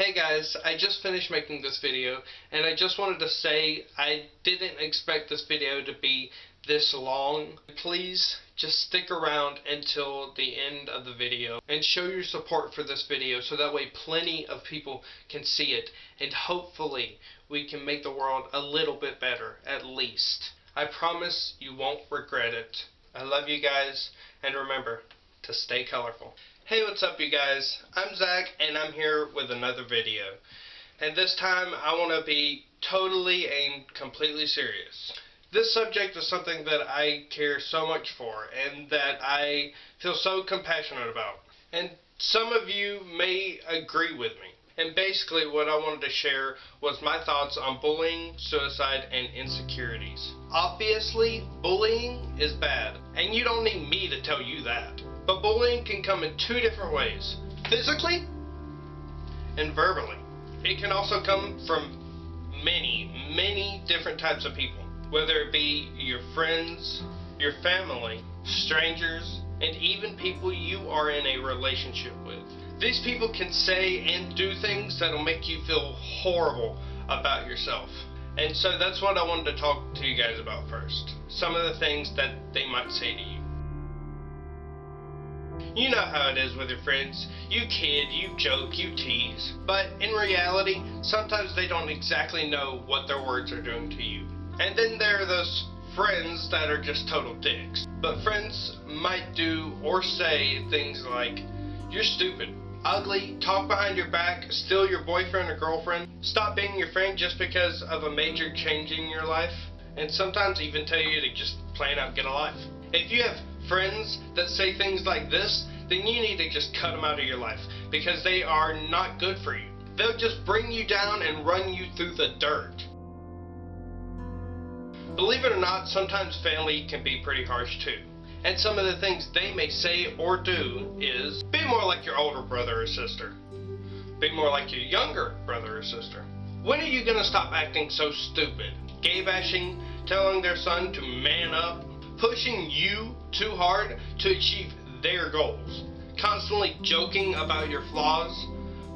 Hey guys, I just finished making this video and I just wanted to say I didn't expect this video to be this long. Please just stick around until the end of the video and show your support for this video so that way plenty of people can see it and hopefully we can make the world a little bit better at least. I promise you won't regret it. I love you guys and remember to stay colorful. Hey, what's up you guys? I'm Zach and I'm here with another video. And this time I want to be totally and completely serious. This subject is something that I care so much for and that I feel so compassionate about. And some of you may agree with me. And basically what I wanted to share was my thoughts on bullying, suicide, and insecurities. Obviously, bullying is bad, and you don't need me to tell you that. But bullying can come in two different ways, physically and verbally. It can also come from many different types of people, whether it be your friends, your family, strangers, and even people you are in a relationship with. These people can say and do things that'll make you feel horrible about yourself. And so that's what I wanted to talk to you guys about first. Some of the things that they might say to you. You know how it is with your friends. You kid, you joke, you tease. But in reality, sometimes they don't exactly know what their words are doing to you. And then there are those friends that are just total dicks. But friends might do or say things like, "You're stupid, ugly, talk behind your back, steal your boyfriend or girlfriend, stop being your friend just because of a major change in your life," and sometimes even tell you to just plan out and get a life. If you have friends that say things like this, then you need to just cut them out of your life because they are not good for you. They'll just bring you down and run you through the dirt. Believe it or not, sometimes family can be pretty harsh too. And some of the things they may say or do is, be more like your older brother or sister. Be more like your younger brother or sister. When are you going to stop acting so stupid? Gay bashing, telling their son to man up, pushing you too hard to achieve their goals, constantly joking about your flaws,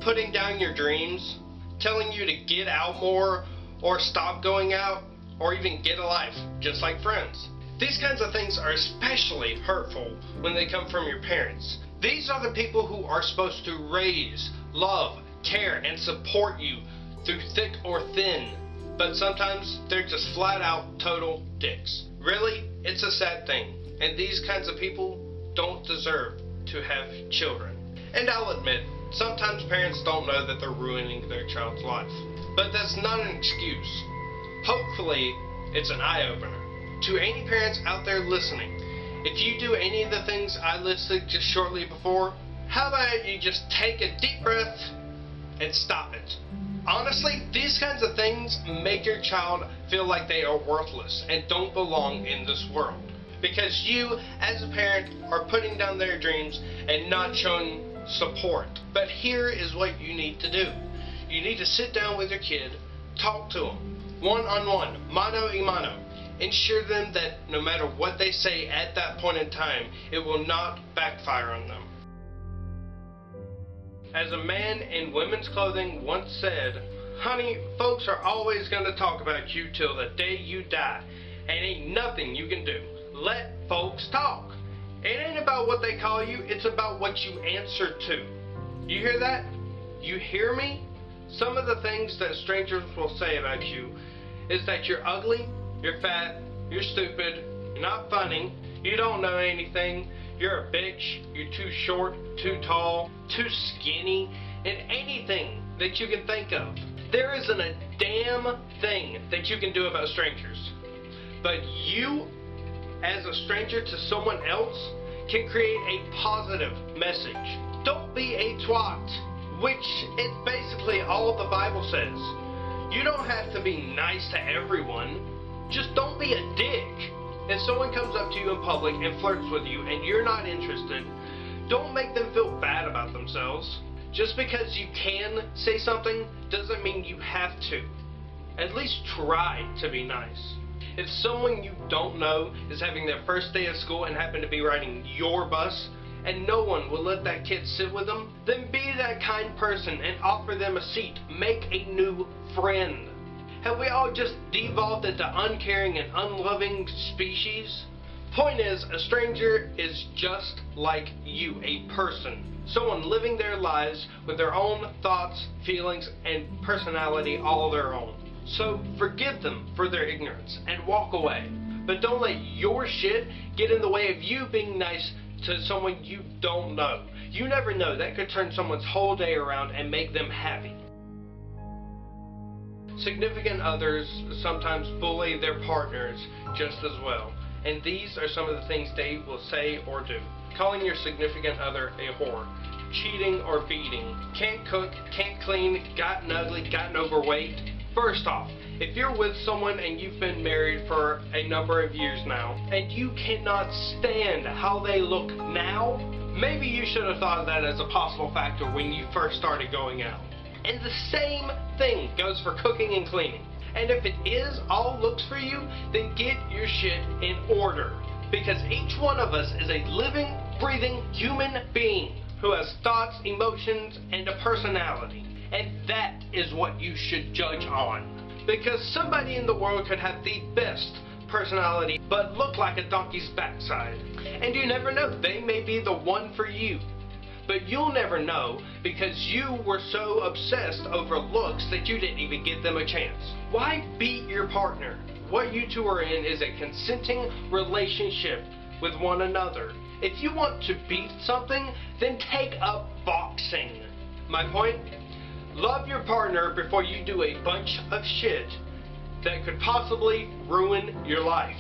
putting down your dreams, telling you to get out more or stop going out, or even get a life, just like friends. These kinds of things are especially hurtful when they come from your parents. These are the people who are supposed to raise, love, care, and support you through thick or thin. But sometimes they're just flat out total dicks. Really, it's a sad thing. And these kinds of people don't deserve to have children. And I'll admit, sometimes parents don't know that they're ruining their child's life. But that's not an excuse. Hopefully, it's an eye-opener. To any parents out there listening, if you do any of the things I listed just shortly before, how about you just take a deep breath and stop it? Honestly, these kinds of things make your child feel like they are worthless and don't belong in this world. Because you, as a parent, are putting down their dreams and not showing support. But here is what you need to do. You need to sit down with your kid, talk to them, one-on-one, mano a mano. Ensure them that no matter what they say at that point in time, it will not backfire on them. As a man in women's clothing once said, "Honey, folks are always going to talk about you till the day you die, and ain't nothing you can do. Let folks talk." It ain't about what they call you, it's about what you answer to. You hear that? You hear me? Some of the things that strangers will say about you is that you're ugly, you're fat, you're stupid, you're not funny, you don't know anything, you're a bitch, you're too short, too tall, too skinny, and anything that you can think of. There isn't a damn thing that you can do about strangers. But you, as a stranger to someone else, can create a positive message. Don't be a twat, which is basically all the Bible says. You don't have to be nice to everyone. Just don't be a dick. If someone comes up to you in public and flirts with you and you're not interested, don't make them feel bad about themselves. Just because you can say something doesn't mean you have to. At least try to be nice. If someone you don't know is having their first day of school and happen to be riding your bus, and no one will let that kid sit with them, then be that kind person and offer them a seat. Make a new friend. Have we all just devolved into uncaring and unloving species? Point is, a stranger is just like you, a person. Someone living their lives with their own thoughts, feelings, and personality all their own. So forgive them for their ignorance and walk away. But don't let your shit get in the way of you being nice to someone you don't know. You never know, that could turn someone's whole day around and make them happy. Significant others sometimes bully their partners just as well. And these are some of the things they will say or do. Calling your significant other a whore, cheating or beating, can't cook, can't clean, gotten ugly, gotten overweight. First off, if you're with someone and you've been married for a number of years now, and you cannot stand how they look now, maybe you should have thought of that as a possible factor when you first started going out. And the same thing goes for cooking and cleaning. And if it is all looks for you, then get your shit in order. Because each one of us is a living, breathing human being who has thoughts, emotions, and a personality. And that is what you should judge on. Because somebody in the world could have the best personality but look like a donkey's backside. And you never know, they may be the one for you. But you'll never know because you were so obsessed over looks that you didn't even give them a chance. Why beat your partner? What you two are in is a consenting relationship with one another. If you want to beat something, then take up boxing. My point? Love your partner before you do a bunch of shit that could possibly ruin your life.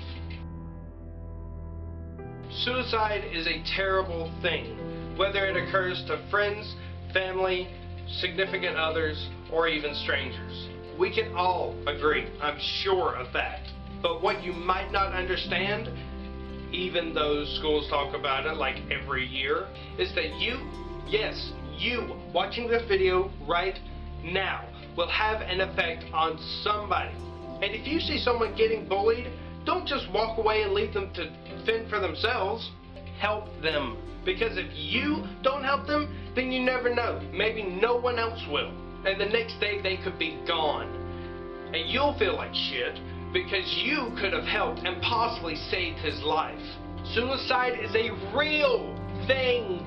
Suicide is a terrible thing. Whether it occurs to friends, family, significant others, or even strangers. We can all agree, I'm sure of that. But what you might not understand, even though schools talk about it like every year, is that you, yes, you, watching this video right now, will have an effect on somebody. And if you see someone getting bullied, don't just walk away and leave them to fend for themselves. Help them. Because if you don't help them, then you never know. Maybe no one else will. And the next day they could be gone. And you'll feel like shit because you could have helped and possibly saved his life. Suicide is a real thing.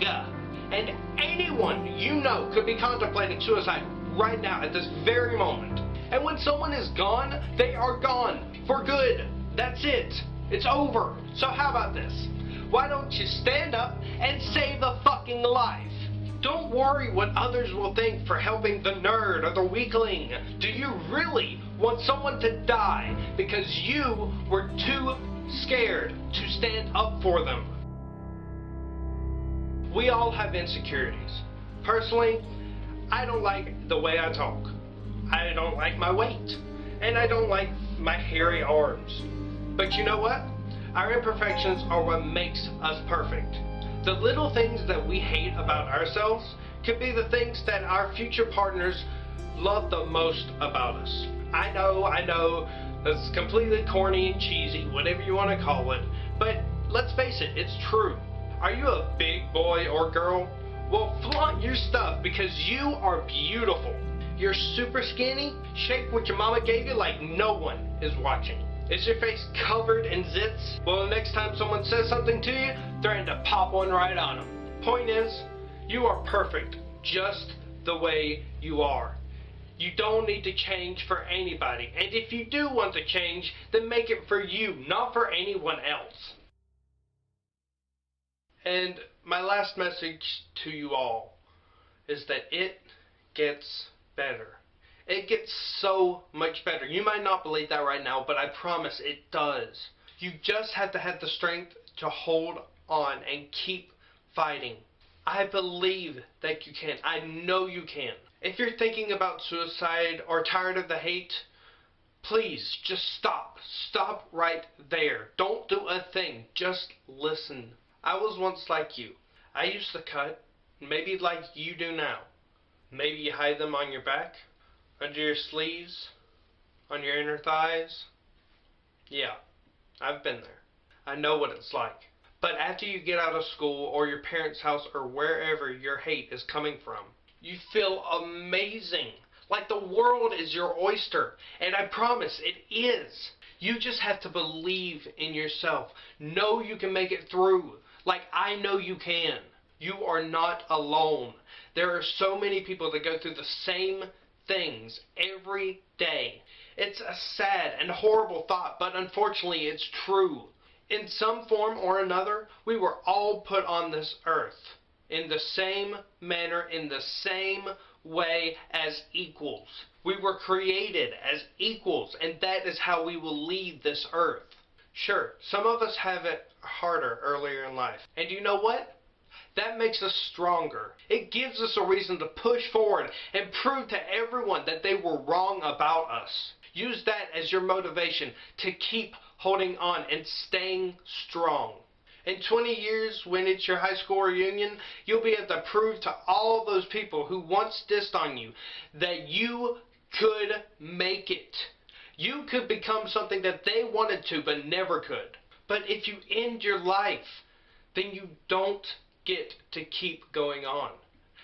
And anyone you know could be contemplating suicide right now at this very moment. And when someone is gone, they are gone for good. That's it. It's over. So how about this? Why don't you stand up and save a fucking life? Don't worry what others will think for helping the nerd or the weakling. Do you really want someone to die because you were too scared to stand up for them? We all have insecurities. Personally, I don't like the way I talk. I don't like my weight. And I don't like my hairy arms. But you know what? Our imperfections are what makes us perfect. The little things that we hate about ourselves could be the things that our future partners love the most about us. I know, that's completely corny and cheesy, whatever you want to call it, but let's face it, it's true. Are you a big boy or girl? Well, flaunt your stuff because you are beautiful. You're super skinny, shaped what your mama gave you like no one is watching. Is your face covered in zits? Well, the next time someone says something to you, threaten to pop one right on them. Point is, you are perfect just the way you are. You don't need to change for anybody. And if you do want to change, then make it for you, not for anyone else. And my last message to you all is that it gets better. It gets so much better. You might not believe that right now, but I promise it does. You just have to have the strength to hold on and keep fighting. I believe that you can. I know you can. If you're thinking about suicide or tired of the hate, please just stop. Stop right there. Don't do a thing. Just listen. I was once like you. I used to cut, maybe like you do now. Maybe you hide them on your back, under your sleeves, on your inner thighs. Yeah, I've been there. I know what it's like. But after you get out of school or your parents' house or wherever your hate is coming from, you feel amazing. Like the world is your oyster. And I promise it is. You just have to believe in yourself. Know you can make it through. Like I know you can. You are not alone. There are so many people that go through the same things every day. It's a sad and horrible thought, but unfortunately it's true. In some form or another, we were all put on this earth in the same manner, in the same way as equals. We were created as equals, and that is how we will leave this earth. Sure, some of us have it harder earlier in life. And you know what? That makes us stronger. It gives us a reason to push forward and prove to everyone that they were wrong about us. Use that as your motivation to keep holding on and staying strong. In 20 years, when it's your high school reunion, you'll be able to prove to all those people who once dissed on you that you could make it. You could become something that they wanted to but never could. But if you end your life, then you don't get to keep going on.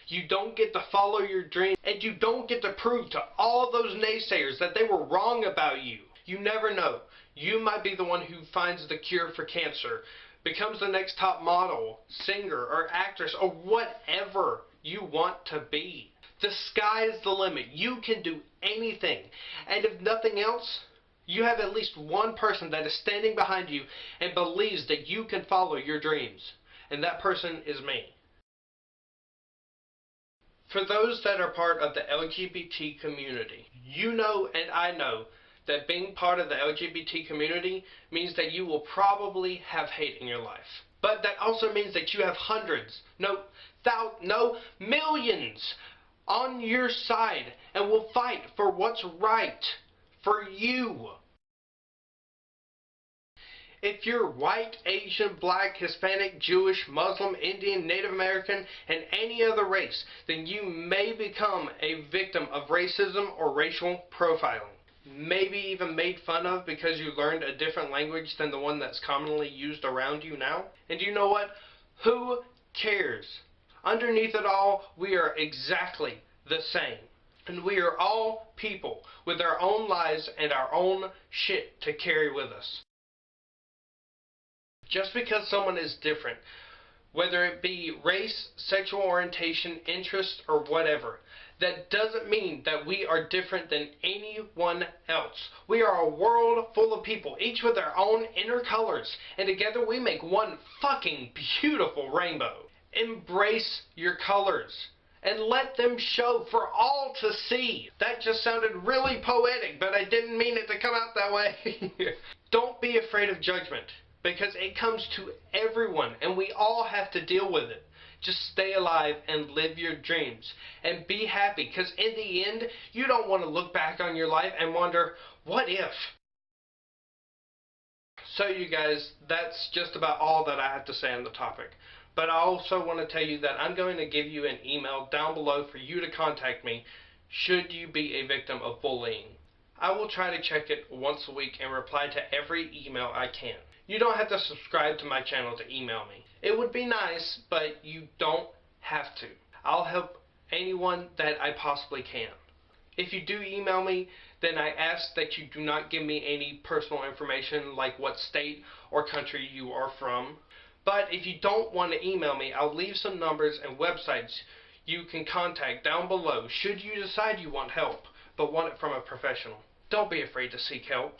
You don't get to follow your dream, and you don't get to prove to all those naysayers that they were wrong about you. You never know. You might be the one who finds the cure for cancer, becomes the next top model, singer, or actress, or whatever you want to be. The sky is the limit. You can do anything. And if nothing else, you have at least one person that is standing behind you and believes that you can follow your dreams. And that person is me. For those that are part of the LGBT community, you know and I know that being part of the LGBT community means that you will probably have hate in your life. But that also means that you have hundreds, no, millions on your side and will fight for what's right for you. If you're white, Asian, black, Hispanic, Jewish, Muslim, Indian, Native American, and any other race, then you may become a victim of racism or racial profiling. Maybe even made fun of because you learned a different language than the one that's commonly used around you now. And you know what? Who cares? Underneath it all, we are exactly the same. And we are all people with our own lives and our own shit to carry with us. Just because someone is different, whether it be race, sexual orientation, interest, or whatever, that doesn't mean that we are different than anyone else. We are a world full of people, each with their own inner colors, and together we make one fucking beautiful rainbow. Embrace your colors and let them show for all to see. That just sounded really poetic, but I didn't mean it to come out that way. Don't be afraid of judgment, because it comes to everyone and we all have to deal with it. Just stay alive and live your dreams and be happy, because in the end, you don't want to look back on your life and wonder, what if? So you guys, that's just about all that I have to say on the topic. But I also want to tell you that I'm going to give you an email down below for you to contact me should you be a victim of bullying. I will try to check it once a week and reply to every email I can. You don't have to subscribe to my channel to email me. It would be nice, but you don't have to. I'll help anyone that I possibly can. If you do email me, then I ask that you do not give me any personal information like what state or country you are from. But if you don't want to email me, I'll leave some numbers and websites you can contact down below should you decide you want help, but want it from a professional. Don't be afraid to seek help.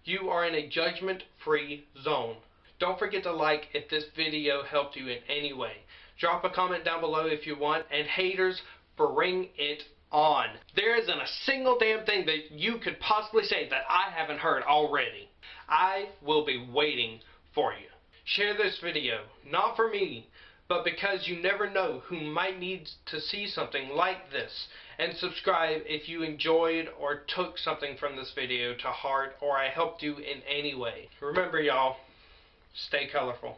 You are in a judgment-free zone. Don't forget to like if this video helped you in any way. Drop a comment down below if you want, and haters, bring it on. There isn't a single damn thing that you could possibly say that I haven't heard already. I will be waiting for you. Share this video, not for me, but because you never know who might need to see something like this. And subscribe if you enjoyed or took something from this video to heart, or I helped you in any way. Remember y'all, stay colorful.